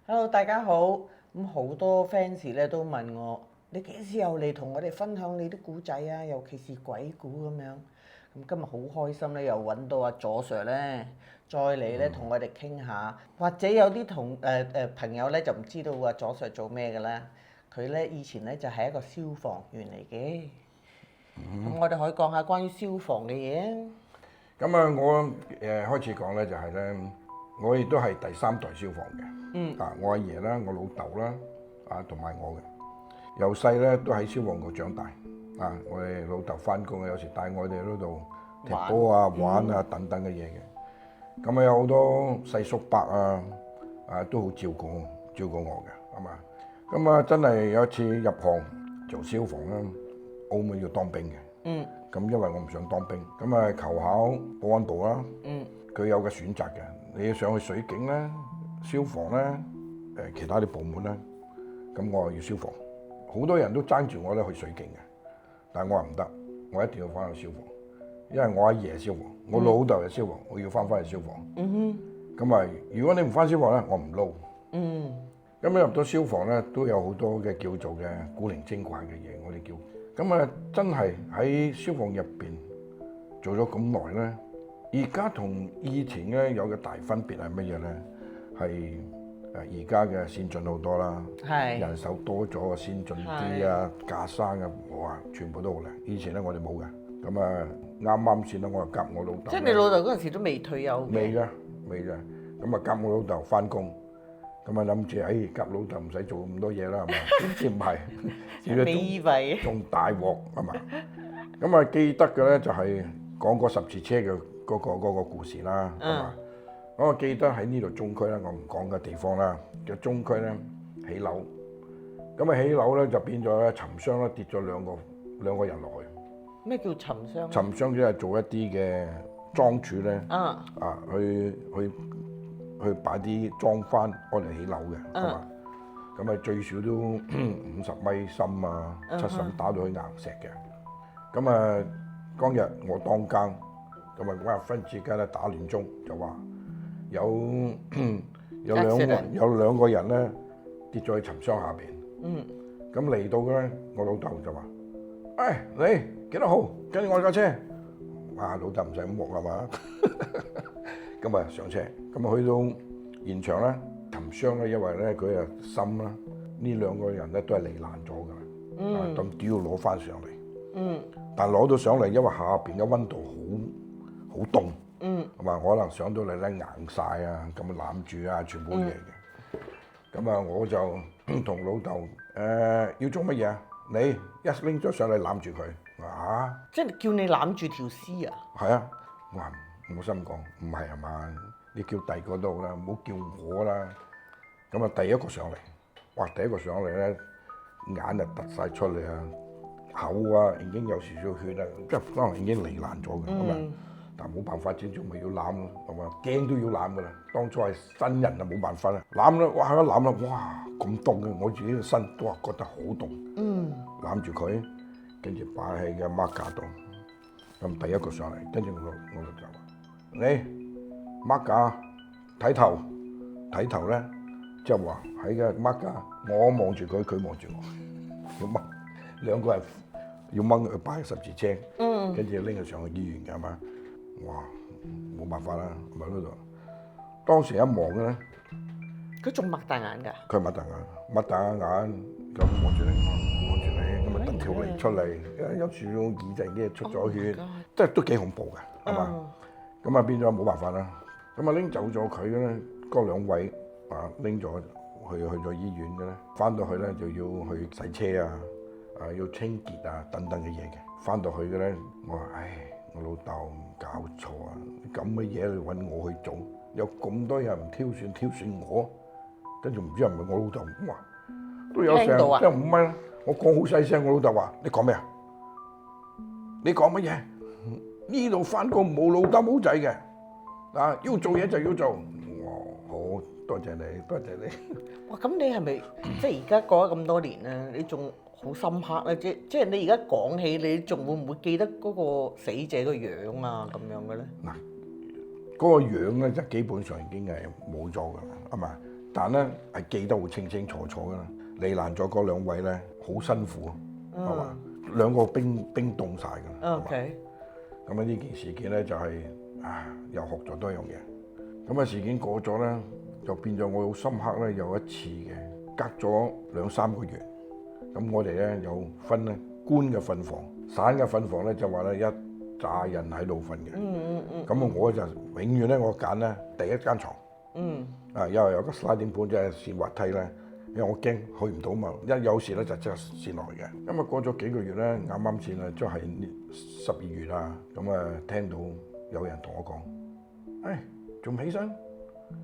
Hello，大家好。好多 fans 咧都問我，你幾時又嚟同我哋分享你啲古仔啊？尤其是鬼故咁樣。今日好開心咧，又揾到阿左 Sir 咧，再嚟咧同我哋傾下。或者有啲朋友咧就唔知道阿左 Sir 做咩嘅啦。佢咧以前咧就係一個消防員嚟嘅。我哋可以講下關於消防嘅嘢啊。咁啊，我開始講咧就係咧，我亦都係第三代消防嘅。我阿爺啦，我老豆啦，同埋我嘅。由細咧都喺消防局長大。我哋老豆翻工有時帶我哋嗰度踢波啊、玩啊等等嘅嘢嘅。咁啊有好多細叔伯都好照顧我嘅，係嘛？咁啊真係有一次入行做消防啦，澳門要當兵嘅。咁因為我唔想當兵，咁啊求考保安部啦。佢有個選擇嘅，你要上去水警啦、消防啦、其他啲部門啦。咁我要消防，好多人都爭住我咧去水警嘅，但係我話唔得，我一定要翻去消防，因為我阿爺消防，我老豆係消防，我要翻去消防。咁啊，如果你唔翻消防咧，我唔撈。咁入到消防咧，都有好多嘅叫做嘅古靈精怪嘅嘢，我哋叫。咁啊，真係喺消防入邊做咗咁耐咧，而家同以前咧有個大分別係乜嘢咧？係而家嘅先進好多啦，人手多咗，先進啲啊，架生啊，哇，全部都好靚。以前咧我哋冇嘅，咁啊啱啱先啦，我就夾我老豆。即係你老豆嗰陣時都未退休嘅？未㗎。咁啊夾我老豆翻工。咁啊諗住，夾老豆唔使做咁多嘢啦，係嘛？點知唔係，你以為仲大鑊係嘛？咁啊記得嘅咧就係講過十字車嘅嗰個故事啦，係嘛？我記得喺呢度中區咧，我唔講嘅地方啦，嘅中區咧起樓，咁啊起樓咧就變咗咧沉箱咧跌咗兩個人落去。咩叫沉箱？沉箱即係做一啲嘅樁柱咧，去擺啲裝翻，我哋起樓嘅，係嘛？咁啊最少都50米深啊，70米打到去硬石嘅。咁啊，當日我當更，咁啊嗰日忽然之間咧打亂鐘，就話有兩個人咧跌咗喺沉箱下邊。咁嚟到咧，我老豆就話：你幾多號？跟住我架車。老豆唔使咁惡係嘛？咁啊上車，咁啊去到現場咧，沉箱咧，因為咧佢啊深啦，呢兩個人咧都係罹難咗㗎啦，咁都要攞翻上嚟。但係攞到上嚟，因為下邊嘅溫度好凍，係嘛？可能上到嚟咧硬晒啊，咁啊攬住啊，全部嘢嘅。咁啊，我就同老豆要做乜嘢啊？你一拎咗上嚟攬住佢，即係叫你攬住條屍啊？係啊，我話我心講唔係係嘛？你叫第二個都好啦，唔好叫我啦。咁啊，第一個上嚟，哇！第一個上嚟咧，眼就突晒出嚟啊，口啊已經有少少血啦，即係可能已經罹難咗嘅。咁啊，但係冇辦法，始終咪要攬咯，係嘛？驚都要攬噶啦。當初係新人啊，冇辦法啦，攬啦，哇！一攬啦，哇！咁凍嘅，我自己個身都話覺得好凍。攬住佢，跟住擺喺個孖架度。咁第一個上嚟，跟住我就話：你孖架睇頭咧，即係話喺個孖架，我望住佢，佢望住我，要掹兩個人要掹佢擺喺十字車，跟住拎佢上去醫院嘅係嘛？哇！冇辦法啦，咪喺度。當時一望咧，佢仲擘大眼㗎？佢擘大眼，咁望住你，咁啊突條脷出嚟，有時用耳仔嘅出咗血，即係都幾恐怖嘅，係嘛？咁啊變咗冇辦法啦，咁啊拎走咗佢咧，嗰兩位拎咗去咗醫院嘅咧，翻到去咧就要去洗車啊，要清潔啊等等嘅嘢嘅，翻到去嘅咧，我話我老豆唔搞錯啊，咁嘅嘢你揾我去做，有咁多人唔挑選我，跟住唔知係咪我老豆咁話，都有成即係5米啦。我講好細聲，我老豆話：你講咩啊？你講乜嘢？呢度翻工冇老豆冇仔嘅，要做嘢就要做。好多謝你。哇！咁你係咪即係而家過咗咁多年咧？你仲好深刻咧？即係你而家講起，你仲會唔會記得嗰個死者個樣啊咁樣嘅咧？嗰個樣咧就基本上已經係冇咗㗎啦，係嘛？但咧係記得好清清楚楚㗎啦。罹難咗嗰兩位咧，好辛苦，係嘛？兩個冰凍晒㗎啦。OK。咁啊呢件事件咧就係又學咗多樣嘢。咁啊事件過咗咧，就變咗我好深刻咧，有一次嘅，隔咗2-3個月。咁我哋咧有分咧官嘅瞓房，省嘅瞓房咧就話咧一紮人喺度瞓嘅。咁啊我就永遠咧我揀咧第一間床。因為有個 sliding 盤即係線滑梯咧，因為我驚去唔到嘛，一有時咧就即刻線落嚟嘅。咁啊過咗幾個月咧，啱啱先啊，即係12月啊，咁啊聽到有人同我講：仲唔起身？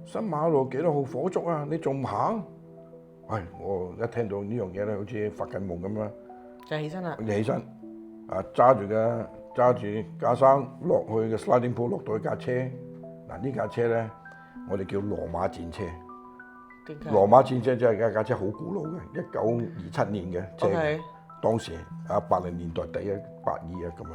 新馬路幾多號火燭啊？你仲唔行？我一聽到呢樣嘢咧，好似發緊夢咁啦，就起身啦。你起身揸住架生落去嘅 sliding 盤，落到去架車。嗱呢架車咧，我哋叫羅馬戰車。羅馬戰車即係架車好古老嘅，1927年嘅車。Okay. 當時80年代底82咁樣。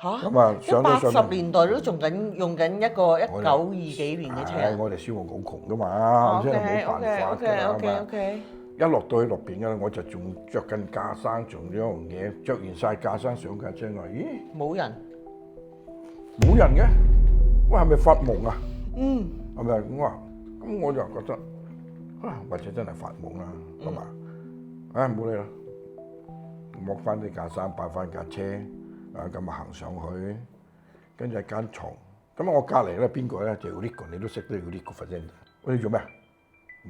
咁上到80年代都仲用緊一個1920幾年嘅車。我哋消防好窮噶嘛，真係冇辦法㗎嘛。一落到去落邊咧，我就仲着緊架生，仲有樣嘢，着完晒架生上架車，我話咦冇人嘅，喂係咪發夢啊？係咪咁話？咁我就覺得或者真係發夢啦，係嘛？冇理啦，剝翻啲架生，擺翻架車。咁啊行上去，跟住一間床。咁我隔離咧邊個咧就要呢個，你都識得要呢個發聲。喂，你做咩？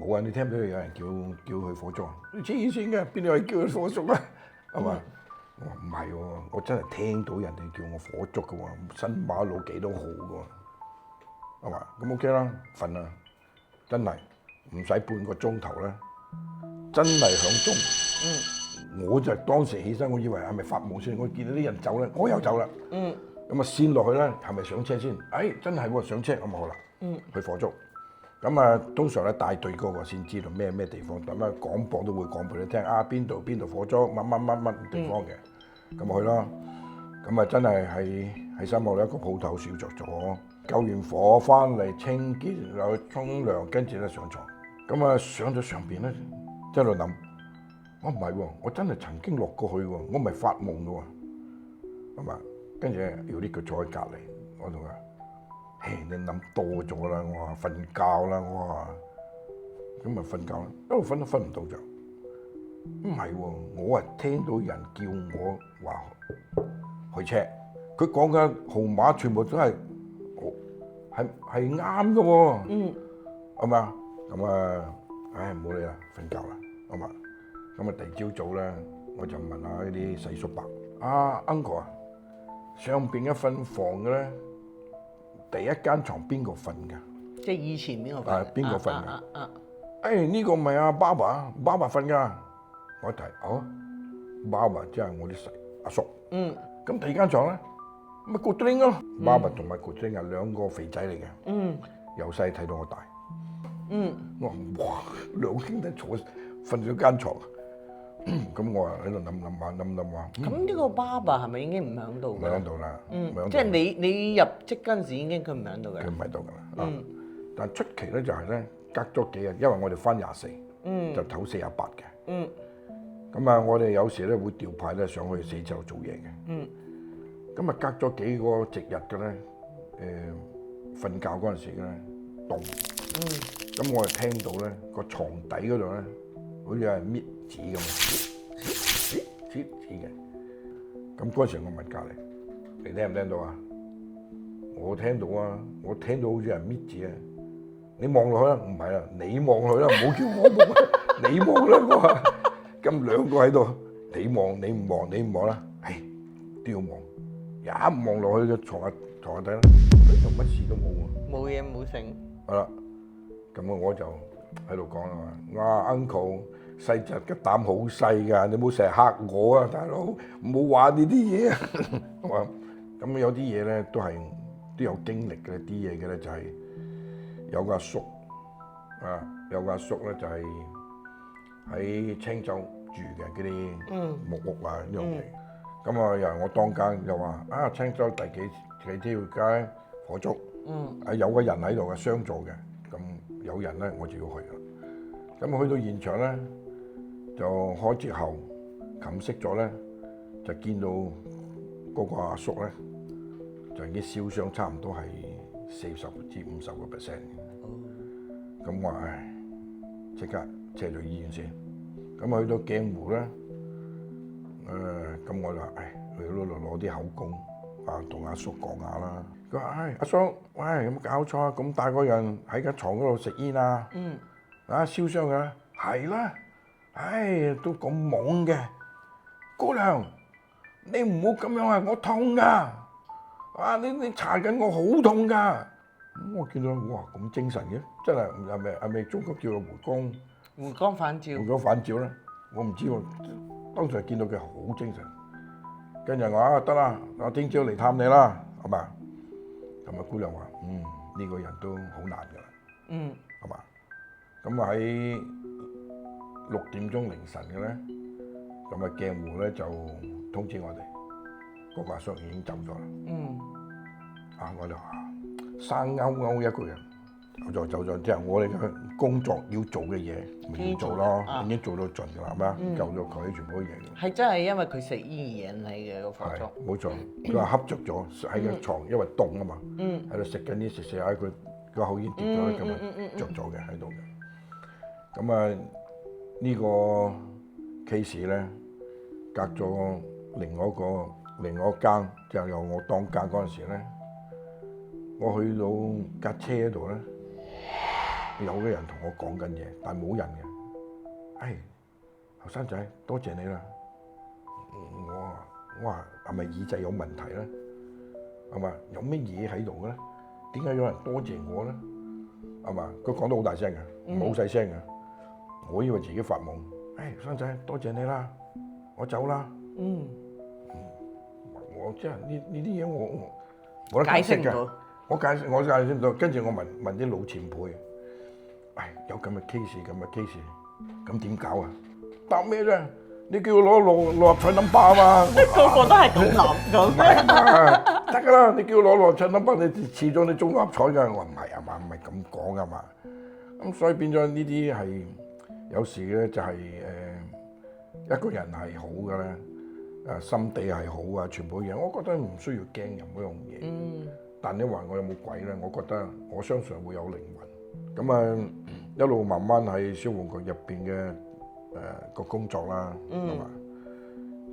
冇啊！你聽唔到有人叫佢火燭？你黐線嘅，邊度係叫佢火燭啊？係嘛？我話唔係喎，我真係聽到人哋叫我火燭嘅喎，新馬路幾多號嘅喎，係嘛？咁 OK 啦，瞓啦，真係唔使半個鐘頭咧，真係響鐘。我就當時起身，我以為係咪發夢先？我見到啲人走咧，我又走啦。咁啊，先落去咧，係咪上車先？真係喎，上車咁好啦。去火燭。咁啊，通常咧帶隊嗰個先知道咩地方，咁啊廣播都會講俾你聽邊度火燭，乜地方嘅。咁去啦。咁啊，真係喺新馬路一個鋪頭燒着咗，救完火翻嚟清潔，又去沖涼，跟住咧上床。咁啊，上咗上邊咧，即係喺度諗。我唔係喎，我真係曾經落過去喎，我唔係發夢嘅喎，係嘛？跟住有啲佢坐喺隔離，我同佢：你諗多咗啦，我話瞓覺啦，我話咁咪瞓覺啦，一路瞓都瞓唔到着。唔係喎，我係聽到人叫我話去 check，佢講嘅號碼全部都係啱嘅喎，係嘛？咁啊，唔好理啦，瞓覺啦，係嘛？咁啊，第二朝早咧，我就問下呢啲細叔伯：uncle 啊，上邊一瞓房嘅咧，第一間床邊個瞓㗎？即係以前邊個瞓？邊個瞓㗎？呢個唔係阿爸爸瞓㗎。我一睇，爸爸即係我啲阿叔。咁第二間床咧，咪古丁咯。爸爸同埋古丁係兩個肥仔嚟嘅。由細睇到我大。我話哇，兩兄弟坐瞓咗間床。咁我喺度諗下。咁呢個爸爸係咪已經唔喺度？唔喺度啦。即係你入職嗰陣時已經佢唔喺度嘅。佢唔喺度㗎啦。但出奇咧就係咧，隔咗幾日，因為我哋翻24，就唞48嘅。咁啊，我哋有時咧會調派咧上去4周做嘢嘅。咁啊，隔咗幾個值日嘅咧，瞓覺嗰陣時咧凍。咁我就聽到咧個床底嗰度咧，好似有人搣紙咁，紙嘅。咁嗰陣時我問隔離：你聽唔聽到啊？我聽到啊，我聽到好似有人搣紙啊！你望落去啦，唔係啦，你望落去啦，唔好叫我望，你望啦我話。咁兩個喺度，你望你唔望，你唔望啦，都要望。一望落去個床下底啦，就乜事都冇喎。冇嘢冇剩。係啦，咁我就喺度講啦嘛，我話 uncle 細隻嘅膽好細㗎，你冇成日嚇我啊，大佬，唔好話呢啲嘢啊。我話咁有啲嘢咧都有經歷嘅，啲嘢嘅咧就係有個阿叔有個阿叔咧就係喺青州住嘅嗰啲木屋啊呢樣嘢。咁啊又係我當間又話青州第幾條街火燭，有個人喺度嘅相助嘅，咁有人咧我就要去啦。咁去到現場咧，就開之後冚熄咗咧，就見到嗰個阿叔咧，就已經燒傷差唔多係40至50%。咁我唉，即刻車咗醫院先。咁去到鏡湖咧，咁我就唉去嗰度攞啲口供同阿叔講下啦。佢話：唉，阿叔，喂，有冇搞錯啊？咁大個人喺間床嗰度食煙啊？燒傷嘅，係啦。唉，都咁懵嘅，姑娘，你唔好咁樣啊！我痛㗎，你查緊我好痛㗎。咁我見到哇咁精神嘅，真係係咪中國叫做回光返照？回光返照咧，我唔知喎。當時見到佢好精神，跟住我話得啦，我聽朝嚟探你啦，係嘛？咁啊姑娘話：呢個人都好難㗎啦，係嘛？咁喺6點鐘凌晨嘅咧，咁啊鏡湖咧就通知我哋，嗰個阿叔已經走咗啦。我就話生勾勾一個人，走咗之後，我哋嘅工作要做嘅嘢咪要做咯，已經做到盡㗎啦，係咪啊？救咗佢全部嘢。係真係因為佢食煙而引起嘅個火燭。冇錯，佢話瞌着咗喺個床，因為凍啊嘛，喺度食緊啲食下，佢個口煙跌咗咧，咁啊着咗嘅喺度嘅。咁啊呢個 case 咧，隔咗另外一間，就由我當間嗰陣時咧，我去到架車度咧，有個人同我講緊嘢，但係冇人嘅。後生仔，多謝你啦。我話係咪耳仔有問題咧？係嘛？有咩嘢喺度嘅咧？點解有人多謝我咧？係嘛？佢講得好大聲嘅，唔係好細聲嘅。我以為自己發夢。後生仔，多謝你啦，我走啦。我即係呢啲嘢我解釋唔到。我解釋唔到。跟住我問啲老前輩，有咁嘅 case，咁點搞啊？答咩啫？你叫我攞六合彩 number 啊嘛！個個都係咁諗咁。得㗎啦，你叫我攞六合彩 number，你遲早你中六合彩㗎。我話唔係啊嘛，唔係咁講㗎嘛。咁所以變咗呢啲係有時咧就係一個人係好嘅咧，心地係好啊，全部嘢，我覺得唔需要驚任何樣嘢。但你話我有冇鬼咧？我覺得我相信會有靈魂。咁一路慢慢喺消防局入邊嘅個工作啦，係嘛？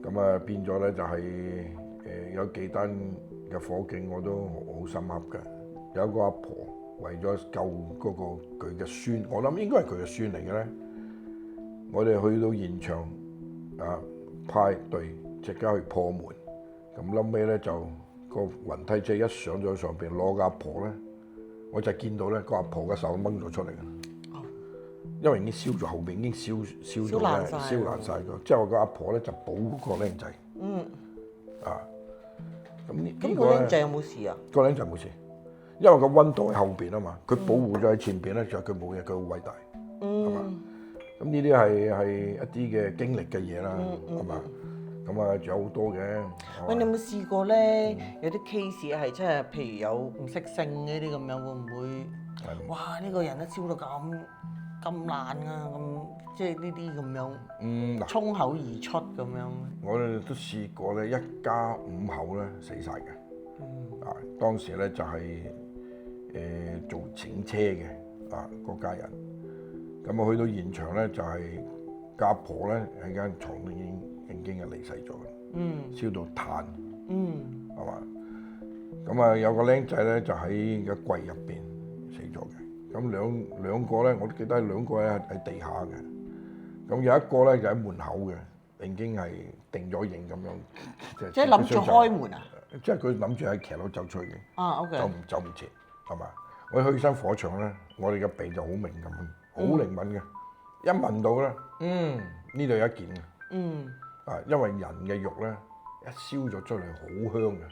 咁變咗咧就係有幾單嘅火警我都好深刻嘅。有一個阿婆為咗救嗰個佢嘅孫，我諗應該係佢嘅孫嚟嘅咧。我哋去到現場派隊即刻去破門，咁後尾咧就個雲梯車一上咗上邊攞個阿婆咧，我就見到咧個阿婆嘅手掹咗出嚟嘅，因為已經燒咗後邊已經燒到咧燒爛晒咗，之後個阿婆咧就保個僆仔，咁個僆仔有冇事啊？個僆仔冇事，因為個溫度喺後邊啊嘛，佢保護咗喺前邊咧，就佢冇嘢，佢好偉大，係嘛？咁呢啲係一啲嘅經歷嘅嘢啦，係嘛？咁仲有好多嘅。喂，你有冇試過咧？有啲 case 係真係，譬如有唔識性嗰啲咁樣，會唔會？哇！呢個人都燒到咁爛啊！咁即係呢啲咁樣，衝口而出咁樣。我哋都試過咧，一家5口咧死晒嘅。當時咧就係做整車嘅嗰家人。咁去到現場咧就係家婆咧喺間床度已經係離世咗嘅，燒到炭，係嘛？咁有個僆仔咧就喺個櫃入邊死咗嘅。咁兩個咧，我都記得兩個咧喺地下嘅。咁有一個咧就喺門口嘅，已經係定咗型咁樣。即係諗住開門啊？即係佢諗住喺騎樓走出去嘅。OK。走唔切，係嘛？我去親火場咧，我哋嘅鼻就好敏感，好靈敏嘅。一聞到咧，呢度有一件嘅。因為人嘅肉咧一燒咗出嚟好香嘅，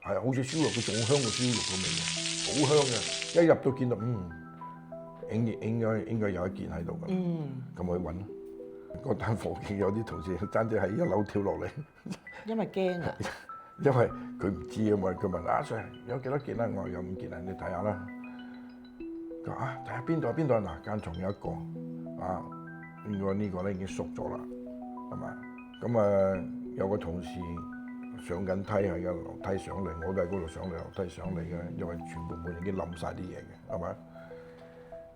係好似燒肉，佢仲香過燒肉嘅味嘅，好香嘅。一入到見到，應該有一件喺度嘅，咁我去揾。嗰單火警有啲同事爭啲喺1樓跳落嚟，因為驚啊！因為佢唔知啊嘛，佢問阿 Sir 有幾多件啦？我話有5件啊，你睇下啦。咁佢話睇下邊度嗱，間床有一個應該呢個咧已經熟咗啦，係嘛？咁有個同事上緊梯喺個樓梯上嚟，我都喺嗰度上嚟樓梯上嚟嘅，因為全部門已經冧晒啲嘢嘅，係嘛？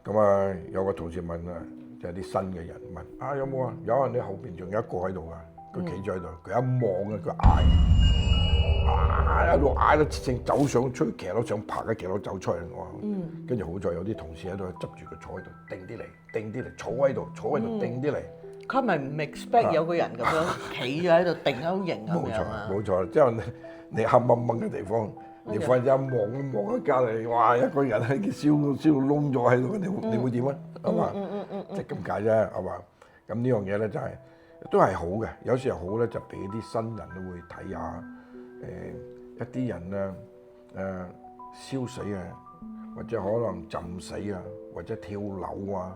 咁有個同事問就係啲新嘅人問有冇啊？有啊！你後邊仲有一個喺度㗎，佢企咗喺度，佢一望佢嗌，一路嗌到正走上出騎樓上爬嘅騎樓走出嚟，我話，跟住好在有啲同事喺度執住佢坐喺度，定啲嚟，坐喺度定啲嚟。佢咪唔 expect 有個人咁樣企咗喺度定好型咁樣啊？冇錯，即係你黑掹掹嘅地方，你瞓一望喺隔離，哇！一個人喺燒燶咗喺度，你會點啊？係嘛？即係咁解啫，係嘛？咁呢樣嘢咧就係都係好嘅，有時候好咧就俾啲新人都會睇下一啲人燒死啊，或者可能浸死啊，或者跳樓啊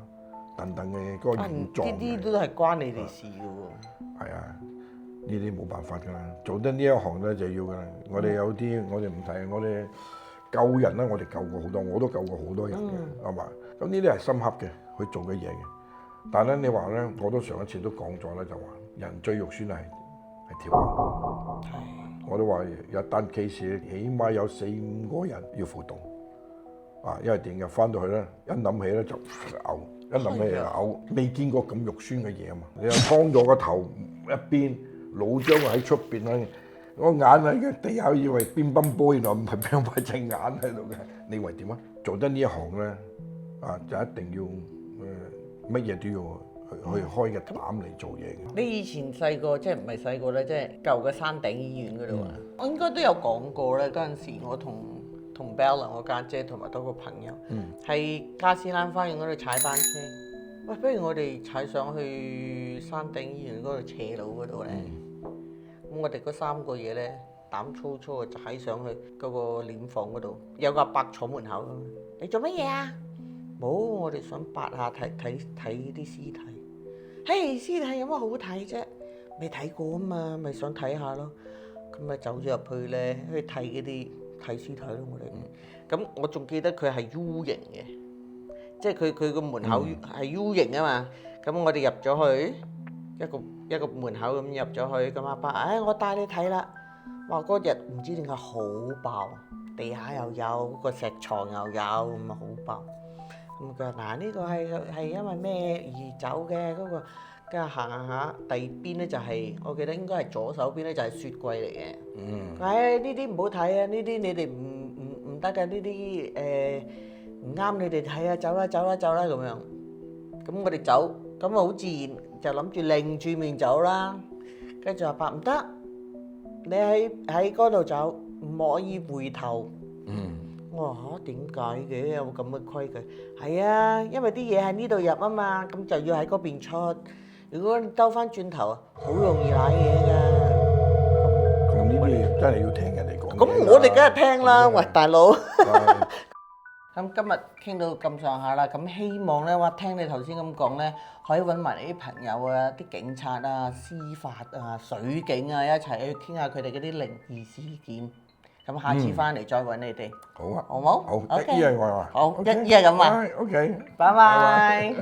等等嘅嗰個現狀。呢啲都係關你哋事嘅喎。係啊，呢啲冇辦法㗎啦，做得呢一行咧就要㗎啦。我哋有啲我哋唔睇，我哋救人咧，我哋救過好多，我都救過好多人嘅，係嘛？咁呢啲係深刻嘅，去做嘅嘢嘅。但係咧，你話咧，我都上一次都講咗咧，就話人最肉酸係跳樓。我都話有單 case，起碼有4-5個人要輔導。因為點解翻到去咧，一諗起咧就嘔，一諗起就嘔，未見過咁肉酸嘅嘢啊嘛！你又劏咗個頭一邊，腦漿喺出邊咧，我眼喺個地下以為乒乓波，原來唔係乒乓波，隻眼喺度嘅。你以為點啊？做得呢一行咧，就一定要乜嘢都要去開個膽嚟做嘢嘅。你以前細個即係唔係細個咧，即係舊嘅山頂醫院嗰度啊？我應該都有講過咧。嗰陣時我同 Bella 我家姐同埋多個朋友，喺加斯蘭花園嗰度踩單車。喂，不如我哋踩上去山頂醫院嗰度斜路嗰度咧。咁我哋嗰3個嘢咧，膽粗粗啊，踩上去嗰個殮房嗰度，有個阿伯坐門口。你做乜嘢啊？冇，我哋想八下睇啲屍體。嘿，屍體有乜好睇啫？未睇過啊嘛，咪想睇下咯。咁咪走咗入去咧，去睇嗰啲屍體咯。我哋咁我仲記得佢係 U 型嘅，即係佢個門口係 U 型啊嘛。咁我哋入咗去一個門口咁入咗去，咁阿伯，我帶你睇啦。哇！嗰日唔知點解好爆，地下又有個石床又有，咁啊好爆。咁佢話呢個係因為咩而走嘅嗰個，跟住行下，第二邊咧就係、我記得應該係左手邊咧就係雪櫃嚟嘅。呢啲唔好睇啊！呢啲你哋唔得嘅，呢啲唔啱你哋睇啊！走啦咁樣。咁我哋走，咁啊好自然就諗住擰住面走啦。跟住阿伯唔得，你喺嗰度走，唔可以回頭。我話點解嘅？有咁嘅規矩？係啊，因為啲嘢喺呢度入啊嘛，咁就要喺嗰邊出。如果你兜翻轉頭啊，好容易瀨嘢㗎。咁呢啲真係要聽人哋講。咁我哋梗係聽啦，喂大佬。咁今日傾到咁上下啦，咁希望咧話聽你頭先咁講咧，可以揾埋你啲朋友啊、啲警察啊、司法啊、水警啊一齊去傾下佢哋嗰啲靈異事件。咁下次翻嚟再揾你哋。好啊，好冇？好，一係我話。好，一係咁話。OK，拜拜。